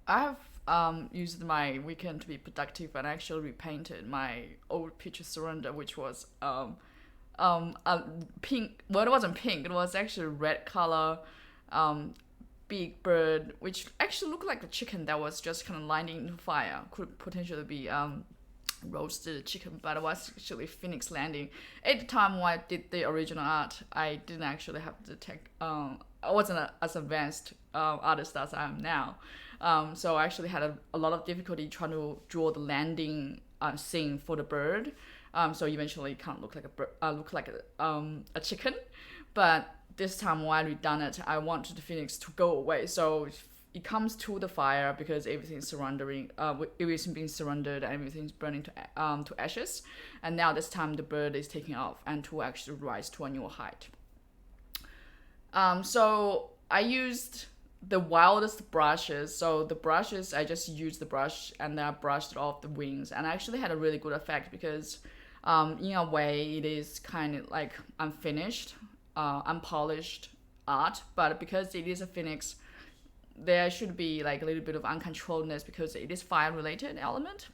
I have used my weekend to be productive and actually repainted my old Pinit Surrender, which was pink. Well, it wasn't pink. It was actually red color. Um, Big bird, which actually looked like a chicken that was just kind of lighting into fire. Could potentially be roasted chicken, but it was actually Phoenix Landing. At the time when I did the original art, I didn't actually have the tech. I wasn't as advanced artist as I am now. So I actually had a lot of difficulty trying to draw the landing scene for the bird. So eventually, it can't look like look like a chicken. But this time when I redone it, I wanted the phoenix to go away. So it comes to the fire because everything's surrendering, everything's being surrendered and everything's burning to ashes. And now this time the bird is taking off and to actually rise to a new height. So I used the wildest brushes. So the brushes, I just used the brush and then I brushed off the wings, and I actually had a really good effect because, in a way, it is kind of like unfinished, unpolished art. But because it is a phoenix, there should be like a little bit of uncontrolledness because it is fire related element.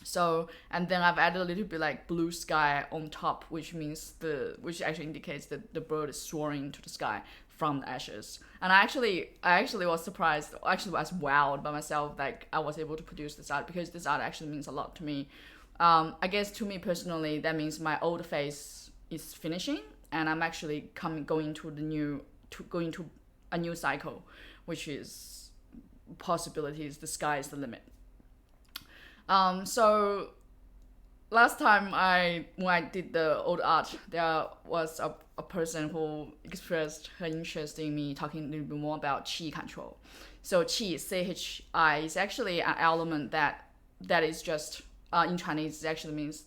So, and then I've added a little bit like blue sky on top, which actually indicates that the bird is soaring to the sky from the ashes. And I actually was surprised, actually was wowed by myself, like I was able to produce this art because this art actually means a lot to me. I guess to me personally, that means my old phase is finishing, and I'm actually going to going to a new cycle, which is possibilities. The sky is the limit. So last time when I did the old art, there was a person who expressed her interest in me talking a little bit more about chi control. So chi, chi, is actually an element that is just in Chinese. It actually means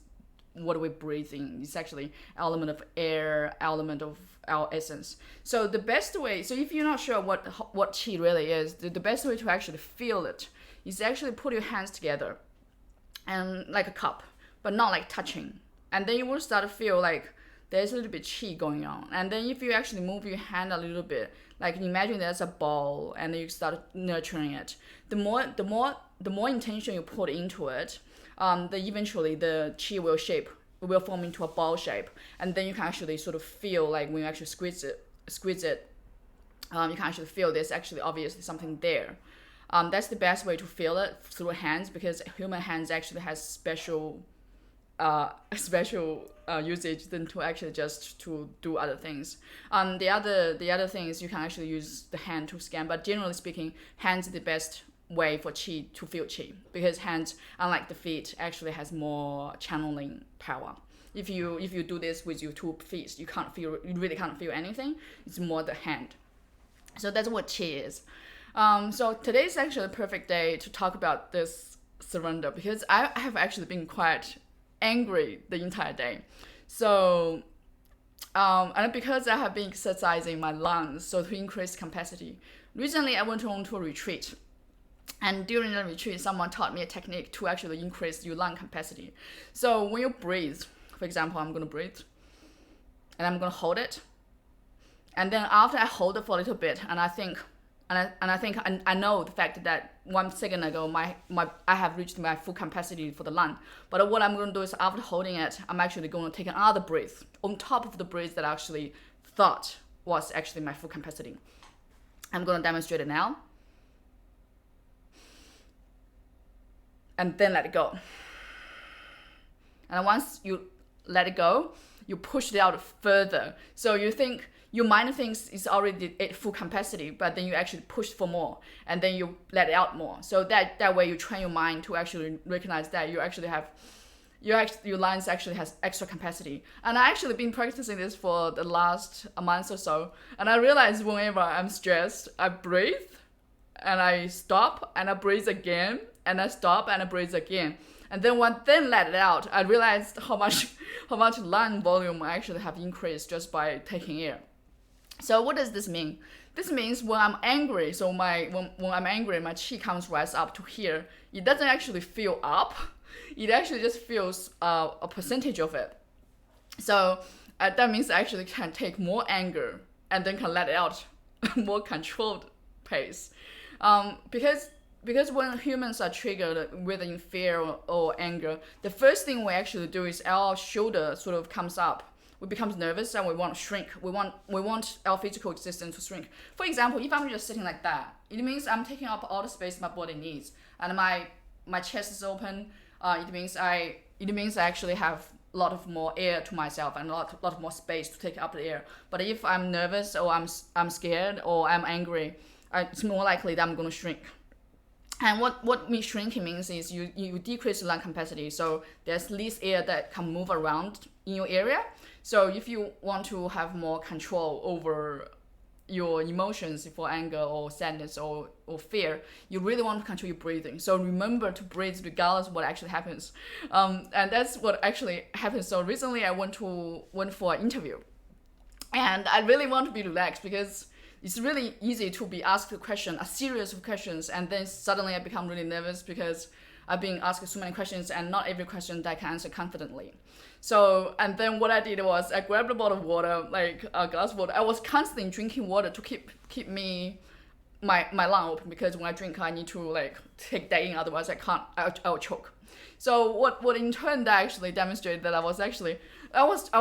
what we breathe in. It's actually element of air, element of our essence. So the best way, so if you're not sure what chi really is, the best way to actually feel it is actually put your hands together and like a cup, but not like touching. And then you will start to feel like there's a little bit chi going on. And then if you actually move your hand a little bit, like imagine there's a ball, and then you start nurturing it. The more intention you put into it, eventually the chi will form into a ball shape, and then you can actually sort of feel like when you actually squeeze it, you can actually feel there's actually obviously something there. That's the best way to feel it through hands because human hands actually has special usage than to actually just to do other things. The other things you can actually use the hand to scan, but generally speaking, hands is the best way for chi to feel chi because hands, unlike the feet, actually has more channeling power. If you do this with your 2 feet, you really can't feel anything. It's more the hand. So that's what chi is. So today is actually a perfect day to talk about this surrender because I have actually been quite angry the entire day. So, and because I have been exercising my lungs, so to increase capacity. Recently, I went on to a retreat, and during the retreat, someone taught me a technique to actually increase your lung capacity. So when you breathe, for example, I'm gonna breathe, and I'm gonna hold it, and then after I hold it for a little bit, and I know the fact that 1 second ago I have reached my full capacity for the lung. But what I'm going to do is after holding it, I'm actually going to take another breath on top of the breath that I actually thought was actually my full capacity. I'm going to demonstrate it now. And then let it go. And once you let it go, you push it out further. So your mind thinks it's already at full capacity, but then you actually push for more, and then you let it out more. So that way you train your mind to actually recognize that you actually have your lungs actually has extra capacity. And I actually been practicing this for the last a month or so, and I realize whenever I'm stressed, I breathe, and I stop, and I breathe again, and I stop, and I breathe again. And then let it out, I realized how much lung volume I actually have increased just by taking air. So what does this mean? This means when I'm angry, so when I'm angry, my chi comes rise up to here. It doesn't actually feel up. It actually just feels a percentage of it. So that means I actually can take more anger and then can let it out more controlled pace. Because because when humans are triggered, whether in fear or anger, the first thing we actually do is our shoulder sort of comes up. We become nervous and we want to shrink. We want our physical existence to shrink. For example, if I'm just sitting like that, it means I'm taking up all the space my body needs, and my chest is open. It means I actually have a lot of more air to myself and a lot more space to take up the air. But if I'm nervous or I'm scared or I'm angry, it's more likely that I'm going to shrink. And what me shrinking means is you decrease the lung capacity, so there's less air that can move around in your area. So if you want to have more control over your emotions for anger or sadness or fear, you really want to control your breathing. So remember to breathe regardless of what actually happens. And that's what actually happens. So recently I went for an interview, and I really want to be relaxed because it's really easy to be asked a series of questions, and then suddenly I become really nervous because I've been asked so many questions and not every question that I can answer confidently. So, and then what I did was I grabbed a bottle of water, like a glass of water. I was constantly drinking water to keep my lung open, because when I drink, I need to like take that in, otherwise I'll choke. So what in turn that actually demonstrated that I was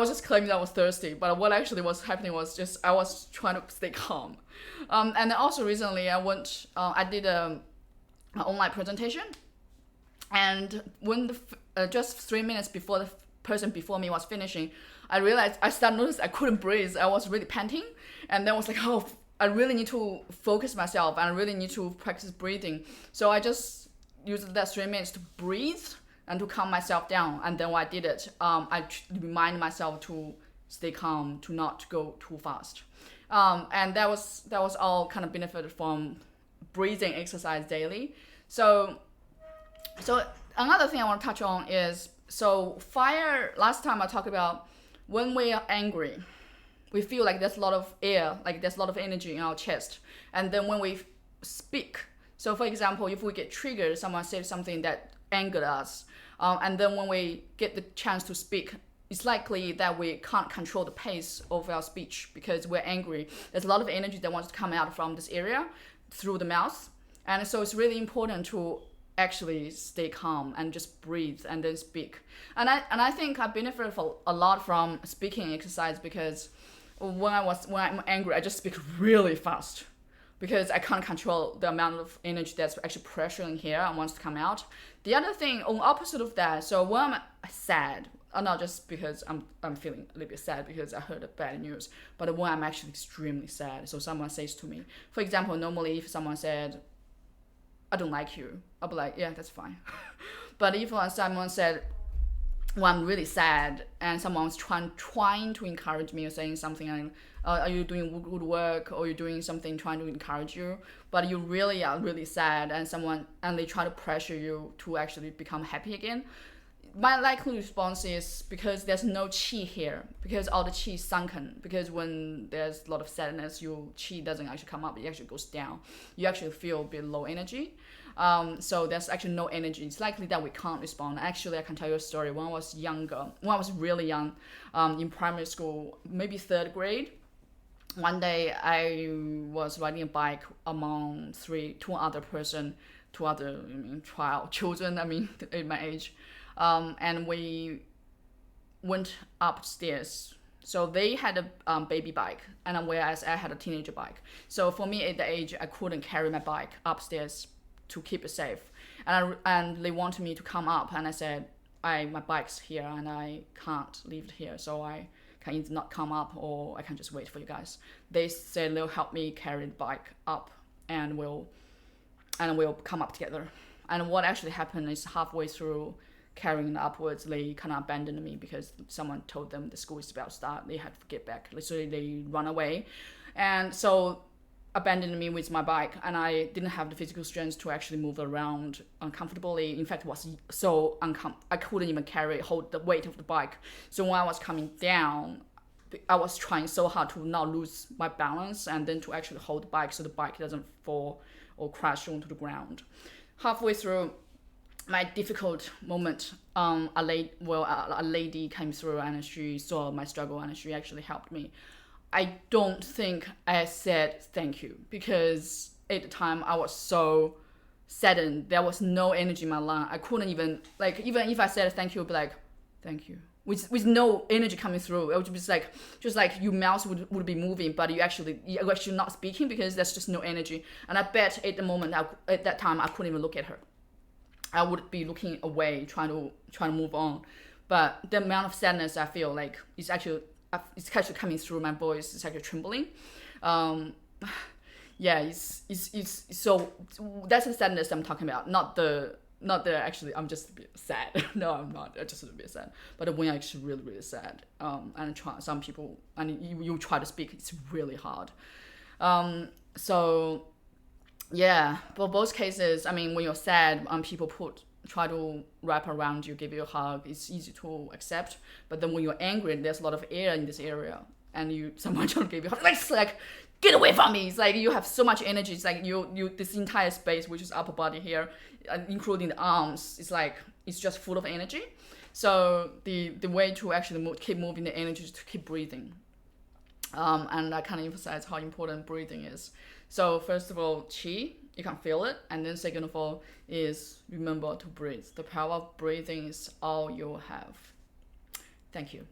just claiming that I was thirsty, but what actually was happening was just I was trying to stay calm. And then also recently I did an online presentation, and when just 3 minutes before the person before me was finishing, I started noticing I couldn't breathe. I was really panting, and then I was like, oh, I really need to focus myself and I really need to practice breathing. So I just used that 3 minutes to breathe and to calm myself down. And then when I did it, I remind myself to stay calm, to not go too fast. And that was all kind of benefited from breathing exercise daily. So another thing I want to touch on is, so fire, last time I talked about when we are angry, we feel like there's a lot of air, like there's a lot of energy in our chest. And then when we speak, so for example, if we get triggered, someone said something that angered us, and then when we get the chance to speak, it's likely that we can't control the pace of our speech because we're angry. There's a lot of energy that wants to come out from this area through the mouth. And so it's really important to actually stay calm and just breathe and then speak. And I think I benefit a lot from speaking exercise, because when I'm angry, I just speak really fast because I can't control the amount of energy that's actually pressuring here and wants to come out. The other thing, on opposite of that, so when I'm sad, not just because I'm feeling a little bit sad because I heard the bad news, but when I'm actually extremely sad, so someone says to me, for example, normally if someone said, I don't like you, I'll be like, yeah, that's fine. But if someone said, when I'm really sad and someone's trying to encourage me or saying something like, are you doing good work, or you're doing something trying to encourage you, but you really are really sad, and they try to pressure you to actually become happy again, my likely response is, because there's no qi here, because all the qi is sunken, because when there's a lot of sadness, your qi doesn't actually come up, it actually goes down. You actually feel a bit low energy. So there's actually no energy. It's likely that we can't respond. Actually, I can tell you a story. When I was really young, in primary school, maybe third grade, one day I was riding a bike among two other children, in my age. And we went upstairs. So they had a baby bike, and whereas I had a teenager bike. So for me at the age, I couldn't carry my bike upstairs to keep it safe. And they wanted me to come up, and I said, my bike's here and I can't leave it here, so I can either not come up or I can just wait for you guys. They said they'll help me carry the bike up, and we'll come up together. And what actually happened is, halfway through carrying it upwards, they kind of abandoned me because someone told them the school is about to start. They had to get back. So they run away. And so abandoned me with my bike, and I didn't have the physical strength to actually move around uncomfortably. In fact, it was so I couldn't even hold the weight of the bike. So when I was coming down, I was trying so hard to not lose my balance and then to actually hold the bike so the bike doesn't fall or crash onto the ground. Halfway through my difficult moment, a lady came through and she saw my struggle and she actually helped me. I don't think I said thank you, because at the time I was so saddened. There was no energy in my lung. I couldn't even like, even if I said thank you, I'd be like, thank you, with no energy coming through. It would be just like your mouth would be moving, but you're actually not speaking because there's just no energy. And I bet at the moment, at that time, I couldn't even look at her. I would be looking away, trying to move on. But the amount of sadness I feel like it's actually coming through my voice. It's actually trembling. Yeah, it's so that's the sadness I'm talking about, not the actually I'm just a bit sad. No, I'm not. I'm just a bit sad. But when I'm actually really really sad, and some people, and you try to speak, it's really hard. So yeah, for both cases, I mean, when you're sad, people try to wrap around you, give you a hug. It's easy to accept. But then when you're angry, there's a lot of air in this area, and someone trying to give you a hug, like get away from me. It's like you have so much energy. It's like you this entire space, which is upper body here, including the arms, it's just full of energy. So the way to actually keep moving the energy is to keep breathing. And I kind of emphasize how important breathing is. So first of all, qi, you can feel it. And then second of all is remember to breathe. The power of breathing is all you have. Thank you.